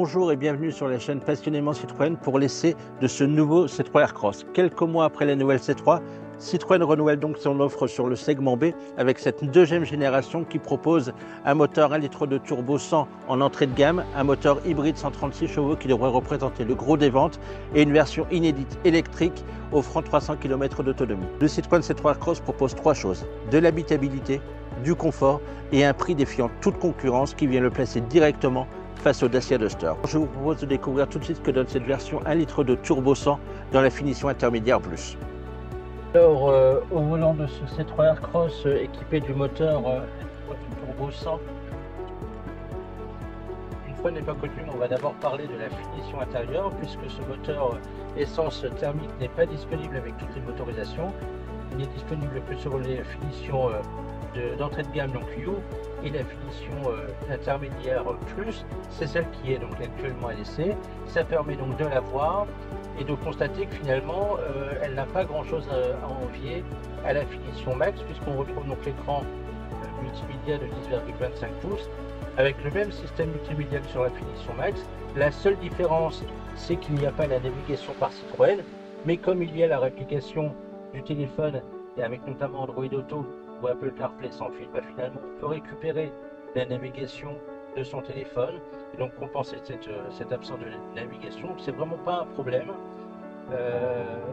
Bonjour et bienvenue sur la chaîne Passionnément Citroën pour l'essai de ce nouveau C3 Aircross. Quelques mois après la nouvelle C3, Citroën renouvelle donc son offre sur le segment B avec cette deuxième génération qui propose un moteur 1 litre de turbo 100 en entrée de gamme, un moteur hybride 136 chevaux qui devrait représenter le gros des ventes et une version inédite électrique offrant 300 km d'autonomie. Le Citroën C3 Aircross propose trois choses: de l'habitabilité, du confort et un prix défiant toute concurrence qui vient le placer directement face au Dacia Duster. Je vous propose de découvrir tout de suite ce que donne cette version 1 litre de turbo 100 dans la finition intermédiaire plus. Alors, au volant de ce C3 Aircross équipé du moteur du turbo 100, une fois n'est pas coutume, on va d'abord parler de la finition intérieure puisque ce moteur essence thermique n'est pas disponible avec toutes les motorisations. Il est disponible que sur les finitions d'entrée de gamme, donc U, et la finition intermédiaire plus, c'est celle qui est donc actuellement à l'essai. Ça permet donc de la voir et de constater que finalement elle n'a pas grand chose à envier à la finition max, puisqu'on retrouve donc l'écran multimédia de 10,25 pouces avec le même système multimédia que sur la finition max. La seule différence, c'est qu'il n'y a pas la navigation par Citroën, mais comme il y a la réplication du téléphone et avec notamment Android Auto ou Apple CarPlay sans fil, finalement on peut récupérer la navigation de son téléphone et donc compenser cette absence de navigation. Donc c'est vraiment pas un problème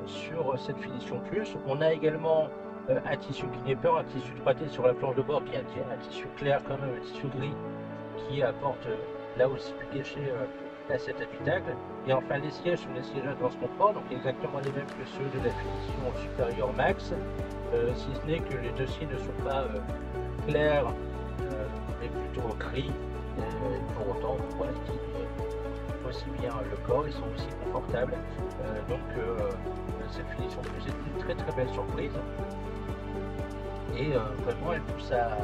sur cette finition plus. On a également un tissu qui n'est pas un tissu 3D sur la planche de bord, qui est un tissu clair quand même, un tissu gris qui apporte là aussi du cachet à cet habitacle. Et enfin les sièges sont des sièges Advance Confort, donc exactement les mêmes que ceux de la finition supérieure max, si ce n'est que les dossiers ne sont pas clairs mais plutôt gris. Pour autant, voilà, ils tiennent aussi bien le corps, ils sont aussi confortables. Cette finition plus est une très très belle surprise et vraiment elle pousse à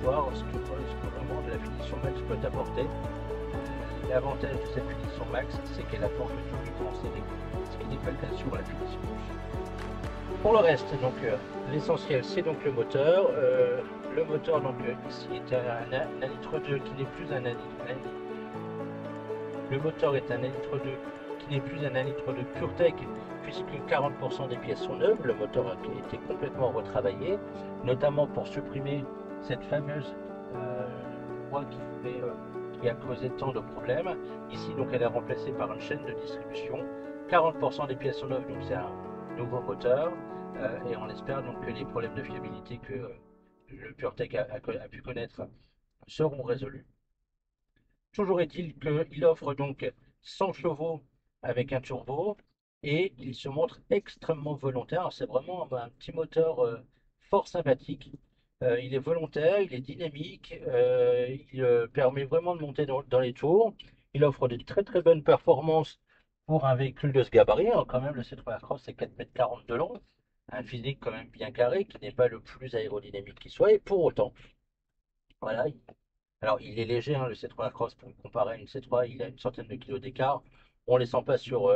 voir ce que vraiment la finition max peut apporter. L'avantage de cette finition max, c'est qu'elle apporte tout du temps, ce qui n'est pas le cas sur la finition plus. Pour le reste, donc l'essentiel, c'est donc le moteur. Le moteur donc ici est un litre 2 qui n'est plus un litre. Le moteur est un litre 2 qui n'est plus un litre de PureTech, puisque 40% des pièces sont neuves. Le moteur a été complètement retravaillé, notamment pour supprimer cette fameuse voie qui a causé tant de problèmes. Ici, donc, elle est remplacée par une chaîne de distribution. 40% des pièces sont neuves, donc c'est un nouveau moteur. Et on espère donc que les problèmes de fiabilité que le PureTech a pu connaître seront résolus. Toujours est-il qu'il offre donc 100 chevaux avec un turbo et il se montre extrêmement volontaire. C'est vraiment un petit moteur fort sympathique. Il est volontaire, il est dynamique, il permet vraiment de monter dans les tours. Il offre de très très bonnes performances pour un véhicule de ce gabarit. Alors, quand même, le C3 Aircross, c'est 4,40 m de long, un physique quand même bien carré, qui n'est pas le plus aérodynamique qui soit, et pour autant, voilà. Alors, il est léger, hein, le C3 Aircross, pour comparer à une C3, il a une centaine de kilos d'écart. On ne les sent pas sur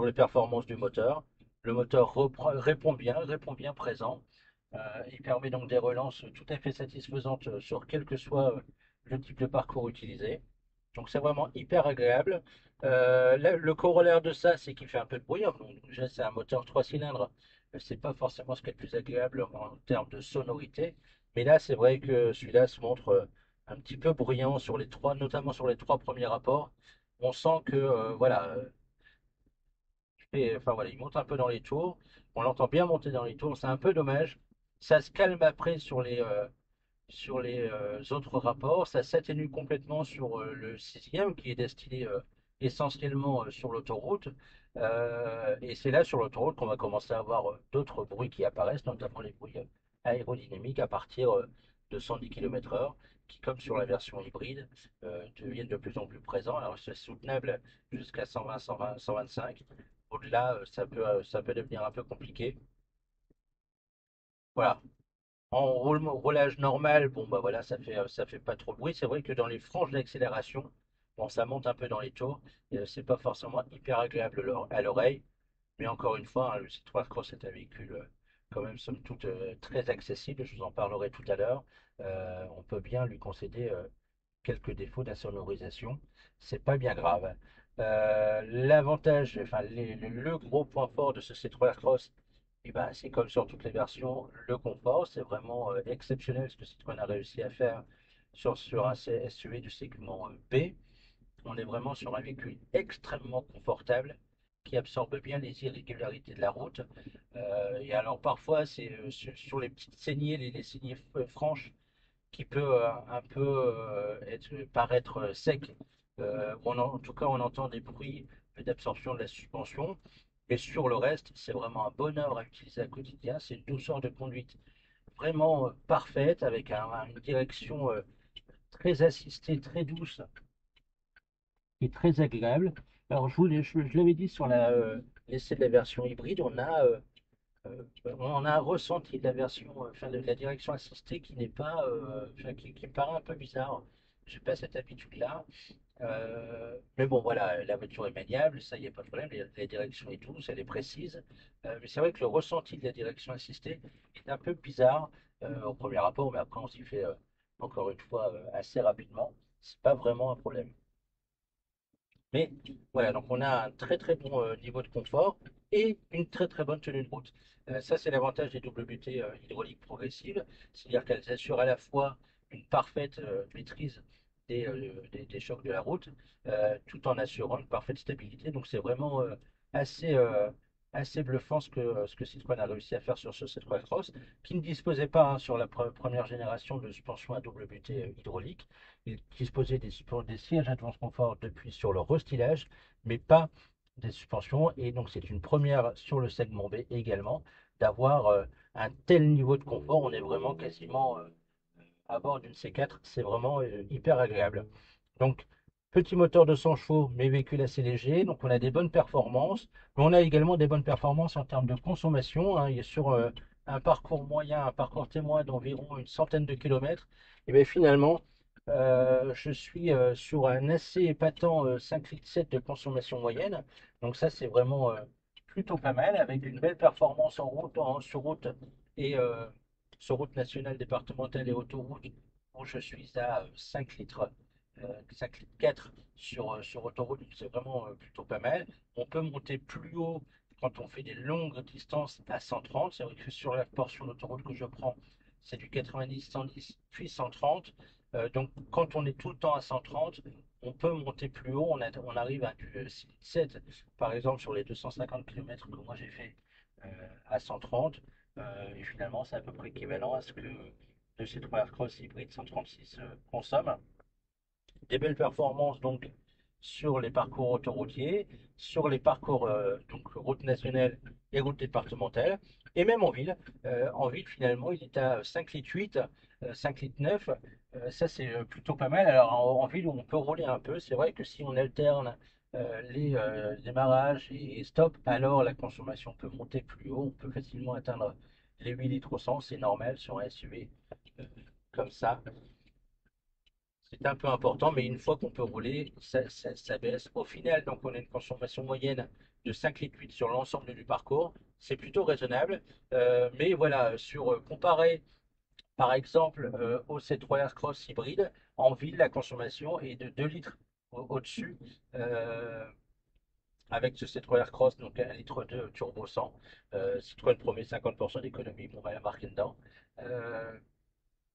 les performances du moteur. Le moteur répond bien présent. Il permet donc des relances tout à fait satisfaisantes sur quel que soit le type de parcours utilisé. Donc c'est vraiment hyper agréable. Le corollaire de ça, c'est qu'il fait un peu de bruit. Donc, déjà, c'est un moteur 3 cylindres. C'est pas forcément ce qui est le plus agréable en termes de sonorité. Mais là, c'est vrai que celui-là se montre un petit peu bruyant sur les trois, notamment sur les trois premiers rapports. On sent que voilà, enfin voilà, il monte un peu dans les tours. On l'entend bien monter dans les tours. C'est un peu dommage. Ça se calme après sur les autres rapports. Ça s'atténue complètement sur le sixième qui est destiné essentiellement sur l'autoroute. Et c'est là sur l'autoroute qu'on va commencer à avoir d'autres bruits qui apparaissent, notamment les bruits aérodynamiques à partir de 110 km/h, qui, comme sur la version hybride, deviennent de plus en plus présents. Alors c'est soutenable jusqu'à 120, 120, 125. Au-delà, ça peut devenir un peu compliqué. Voilà. En roulage normal, bon bah voilà, ça fait pas trop de bruit. C'est vrai que dans les franges d'accélération, bon, ça monte un peu dans les tours. C'est pas forcément hyper agréable à l'oreille. Mais encore une fois, hein, le Citroën Cross est un véhicule quand même somme toute très accessible. Je vous en parlerai tout à l'heure. On peut bien lui concéder quelques défauts d'insonorisation. C'est pas bien grave. L'avantage, enfin le gros point fort de ce C3 Aircross, eh ben, c'est comme sur toutes les versions, le confort. C'est vraiment exceptionnel ce que Citroën a réussi à faire sur un SUV du segment B. On est vraiment sur un véhicule extrêmement confortable qui absorbe bien les irrégularités de la route. Et alors parfois, c'est sur les petites saignées, les saignées franches, qui peut un peu paraître sec. En tout cas, on entend des bruits d'absorption de la suspension. Et sur le reste, c'est vraiment un bonheur à utiliser au quotidien. C'est une douceur de conduite vraiment parfaite, avec une direction très assistée, très douce et très agréable. Alors, je l'avais dit sur l'essai de la version hybride, on a un ressenti de la version, enfin de la direction assistée qui n'est pas, enfin, qui me paraît un peu bizarre. Je n'ai pas cette habitude-là. Mais bon, voilà, la voiture est maniable, ça, il n'y a pas de problème. La direction est douce, elle est précise. Mais c'est vrai que le ressenti de la direction assistée est un peu bizarre au premier rapport, mais après, on s'y fait encore une fois assez rapidement. C'est pas vraiment un problème. Mais voilà, donc on a un très très bon niveau de confort et une très très bonne tenue de route. Ça, c'est l'avantage des WT hydrauliques progressives, c'est-à-dire qu'elles assurent à la fois une parfaite maîtrise des chocs de la route, tout en assurant une parfaite stabilité. Donc c'est vraiment assez, assez bluffant ce que Citroën a réussi à faire sur ce C3 Cross, qui ne disposait pas sur la première génération de suspension à WT hydraulique. Il disposait des sièges Advance Confort depuis sur le restylage, mais pas des suspensions. Et donc c'est une première sur le segment B également d'avoir un tel niveau de confort. On est vraiment quasiment à bord d'une C4. C'est vraiment hyper agréable. Donc petit moteur de 100 chevaux, mais véhicule assez léger. Donc on a des bonnes performances, mais on a également des bonnes performances en termes de consommation, hein. Il est sur un parcours moyen, un parcours témoin d'environ une centaine de kilomètres. Et bien finalement, je suis sur un assez épatant 5,7 litres de consommation moyenne. Donc ça, c'est vraiment plutôt pas mal, avec une belle performance en route, sur route et sur route nationale, départementale et autoroute, où je suis à 5 litres, 5 litres 4 sur autoroute. Donc c'est vraiment plutôt pas mal. On peut monter plus haut quand on fait des longues distances à 130. C'est vrai que sur la portion d'autoroute que je prends, c'est du 90, 110, puis 130. Donc, quand on est tout le temps à 130, on peut monter plus haut. On arrive à du 7, par exemple, sur les 250 km que moi j'ai fait à 130. Et finalement, c'est à peu près équivalent à ce que de ces 3 Aircross hybrides 136 consomment. Des belles performances donc sur les parcours autoroutiers, sur les parcours donc route nationale et route départementale, et même en ville. En ville, finalement, il est à 5 litres 8, 5 litres 9. Ça, c'est plutôt pas mal. Alors, en ville, on peut rouler un peu. C'est vrai que si on alterne les démarrages et stop, alors la consommation peut monter plus haut. On peut facilement atteindre les 8 litres au 100. C'est normal sur un SUV comme ça. C'est un peu important, mais une fois qu'on peut rouler, ça baisse. Au final, donc, on a une consommation moyenne de 5 litres 8 sur l'ensemble du parcours. C'est plutôt raisonnable. Mais voilà, comparé par exemple au C3 Aircross hybride, en ville, la consommation est de 2 litres au-dessus. Avec ce C3 Aircross, donc 1 litre 2 turbo 100. Citroën promet 50% d'économie, bon, on va la marquer dedans. Euh,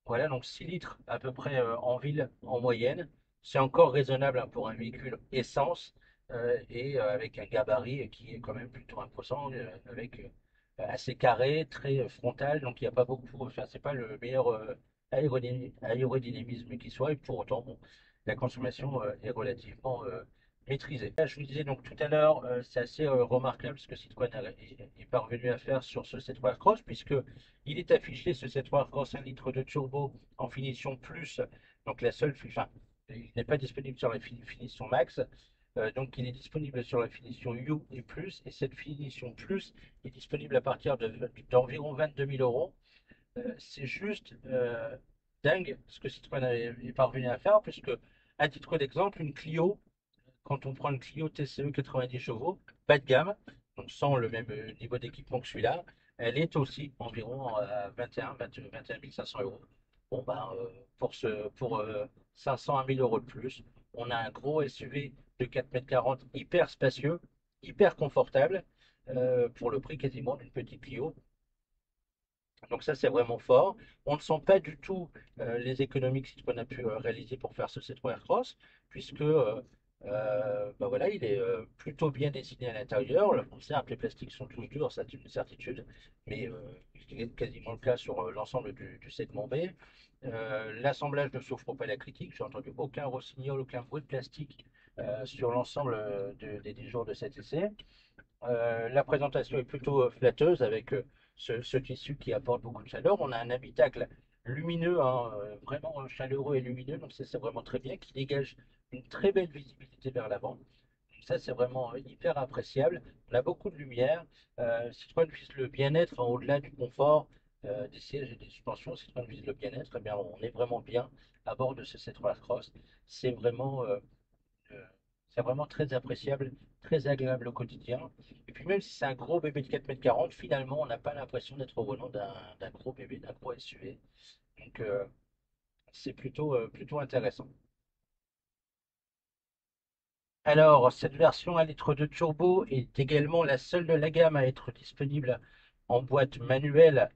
voilà, donc 6 litres à peu près en ville en moyenne. C'est encore raisonnable hein, pour un véhicule essence et avec un gabarit qui est quand même plutôt imposant, avec assez carré, très frontal. Donc il n'y a pas beaucoup, enfin, c'est pas le meilleur aérodynamisme qui soit. Et pour autant, bon, la consommation est relativement maîtrisée. Là, je vous disais donc tout à l'heure, c'est assez remarquable ce que Citroën est parvenu à faire sur ce C3 Cross, puisque il est affiché ce C3 Cross 1 litre de turbo en finition plus, donc la seule, enfin, il n'est pas disponible sur la finition max, donc il est disponible sur la finition U et plus, et cette finition plus est disponible à partir d'environ 22 000 euros. C'est juste dingue ce que Citroën est parvenu à faire, puisque, à titre d'exemple, une Clio, quand on prend une Clio TCE 90 chevaux, bas de gamme, donc sans le même niveau d'équipement que celui-là, elle est aussi environ à 21 500 euros. Bon, ben, pour 500 à 1000 euros de plus, on a un gros SUV de 4,40 m hyper spacieux, hyper confortable, pour le prix quasiment d'une petite Clio. Donc ça, c'est vraiment fort. On ne sent pas du tout les économies que Citroën a pu réaliser pour faire ce C3 Aircross, puisque bah voilà, il est plutôt bien dessiné à l'intérieur. On sait que les plastiques sont tous durs, ça c'est une certitude, mais c'est quasiment le cas sur l'ensemble du segment B. L'assemblage ne souffre pas la critique. J'ai entendu aucun rossignol, aucun bruit de plastique sur l'ensemble des 10 jours de cet essai. La présentation est plutôt flatteuse avec ce tissu qui apporte beaucoup de chaleur. On a un habitacle lumineux, hein, vraiment chaleureux et lumineux, donc c'est vraiment très bien, qui dégage une très belle visibilité vers l'avant. Ça, c'est vraiment hyper appréciable. On a beaucoup de lumière. Citroën vise le bien-être, hein, au-delà du confort des sièges et des suspensions. Citroën vise le bien-être. Eh bien, on est vraiment bien à bord de ce C3 Cross. C'est vraiment euh, c'est vraiment très appréciable, très agréable au quotidien. Et puis même si c'est un gros bébé de 4,40 m, finalement, on n'a pas l'impression d'être au volant d'un gros bébé, d'un gros SUV. Donc c'est plutôt intéressant. Alors, cette version à litre de turbo est également la seule de la gamme à être disponible en boîte manuelle,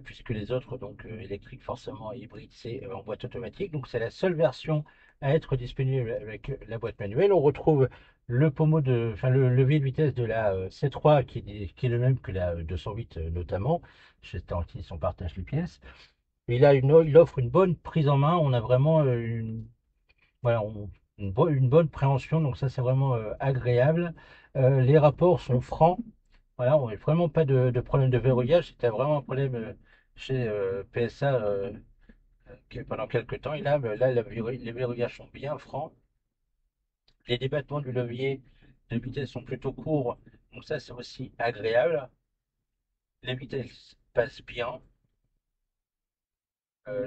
puisque les autres, donc électriques forcément et hybrides, c'est en boîte automatique. Donc c'est la seule version à être disponible avec la boîte manuelle. On retrouve le pommeau enfin le levier de vitesse de la C3 qui est le même que la 208 notamment. Chez Stellantis, on partage les pièces. Il offre une bonne prise en main. On a vraiment voilà, une bonne préhension, donc ça c'est vraiment agréable. Les rapports sont francs. Voilà, on n'a vraiment pas de problème de verrouillage. C'était vraiment un problème chez PSA pendant quelques temps. Et là, les verrouillages sont bien francs. Les débattements du levier de vitesse sont plutôt courts. Donc ça, c'est aussi agréable. Les vitesses passent bien.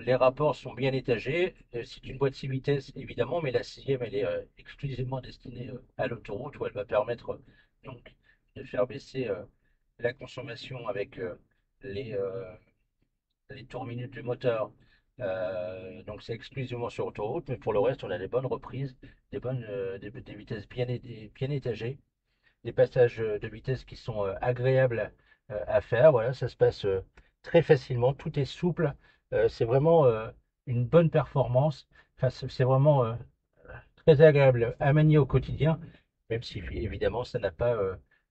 Les rapports sont bien étagés. C'est une boîte 6 vitesses, évidemment, mais la sixième, elle est exclusivement destinée à l'autoroute où elle va permettre donc de faire baisser la consommation avec les, euh, les tours minutes du moteur. Donc c'est exclusivement sur autoroute, mais pour le reste, on a des bonnes reprises, des vitesses bien étagées, des passages de vitesse qui sont agréables à faire. Voilà, ça se passe très facilement, tout est souple. C'est vraiment une bonne performance. Enfin, c'est vraiment très agréable à manier au quotidien, même si évidemment ça n'a pas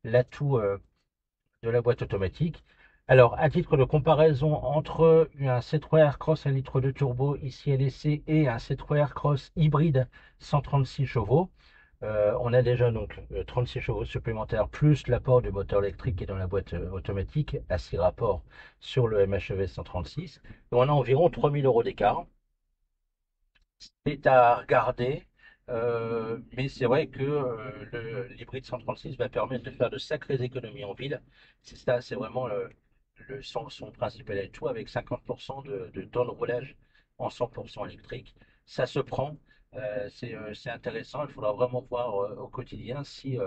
l'atout de la boîte automatique. Alors, à titre de comparaison entre un C3 Aircross 1 litre de turbo ici à l'essai et un C3 Aircross hybride 136 chevaux, on a déjà donc 36 chevaux supplémentaires plus l'apport du moteur électrique qui est dans la boîte automatique à 6 rapports sur le MHEV 136. Et on a environ 3000 euros d'écart. C'est à regarder, mais c'est vrai que l'hybride 136 va permettre de faire de sacrées économies en ville. C'est ça, c'est vraiment son principal atout avec 50% de temps de roulage en 100% électrique. Ça se prend, c'est intéressant. Il faudra vraiment voir au quotidien si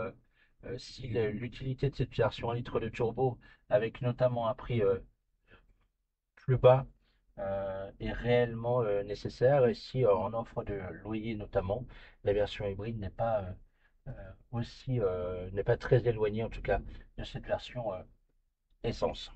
l'utilité de cette version 1 litre de turbo, avec notamment un prix plus bas, est réellement nécessaire. Et si en offre de loyer notamment, la version hybride n'est pas très éloignée en tout cas de cette version essence.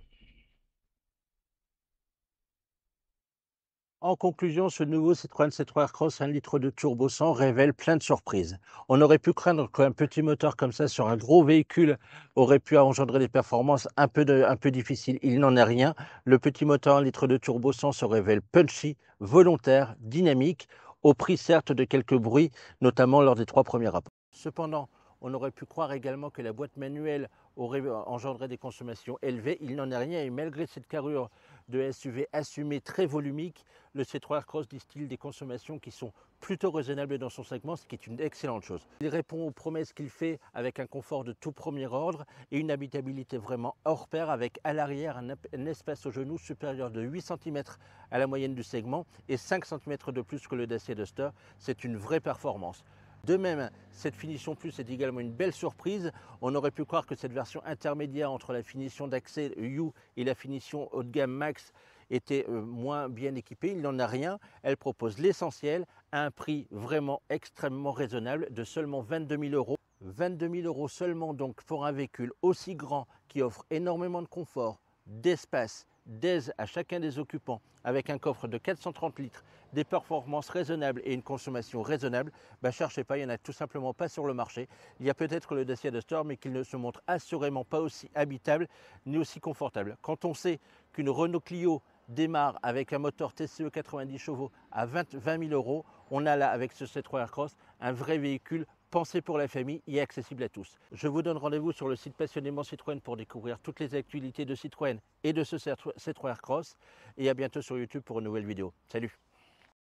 En conclusion, ce nouveau Citroën C3 Aircross 1 litre de turbo 100 révèle plein de surprises. On aurait pu craindre qu'un petit moteur comme ça sur un gros véhicule aurait pu engendrer des performances un peu difficiles. Il n'en est rien. Le petit moteur 1 litre de turbo 100 se révèle punchy, volontaire, dynamique, au prix certes de quelques bruits, notamment lors des 3 premiers rapports. Cependant, on aurait pu croire également que la boîte manuelle aurait engendré des consommations élevées. Il n'en est rien et malgré cette carrure de SUV assumée très volumique, le C3 Aircross distille des consommations qui sont plutôt raisonnables dans son segment, ce qui est une excellente chose. Il répond aux promesses qu'il fait avec un confort de tout premier ordre et une habitabilité vraiment hors pair avec à l'arrière un espace au genou supérieur de 8 cm à la moyenne du segment et 5 cm de plus que le Dacia Duster. C'est une vraie performance. De même, cette finition plus est également une belle surprise. On aurait pu croire que cette version intermédiaire entre la finition d'accès U et la finition haut de gamme Max était moins bien équipée. Il n'en a rien. Elle propose l'essentiel à un prix vraiment extrêmement raisonnable de seulement 22 000 euros. 22 000 euros seulement donc pour un véhicule aussi grand qui offre énormément de confort, d'espace, d'aise à chacun des occupants avec un coffre de 430 litres, des performances raisonnables et une consommation raisonnable, cherchez pas, il n'y en a tout simplement pas sur le marché. Il y a peut-être le Dacia Duster, mais qu'il ne se montre assurément pas aussi habitable ni aussi confortable. Quand on sait qu'une Renault Clio démarre avec un moteur TCE 90 chevaux à 20 000 euros, on a là avec ce C3 Aircross un vrai véhicule pensé pour la famille et accessible à tous. Je vous donne rendez-vous sur le site Passionnément Citroën pour découvrir toutes les actualités de Citroën et de ce C3 Aircross, et à bientôt sur YouTube pour une nouvelle vidéo. Salut!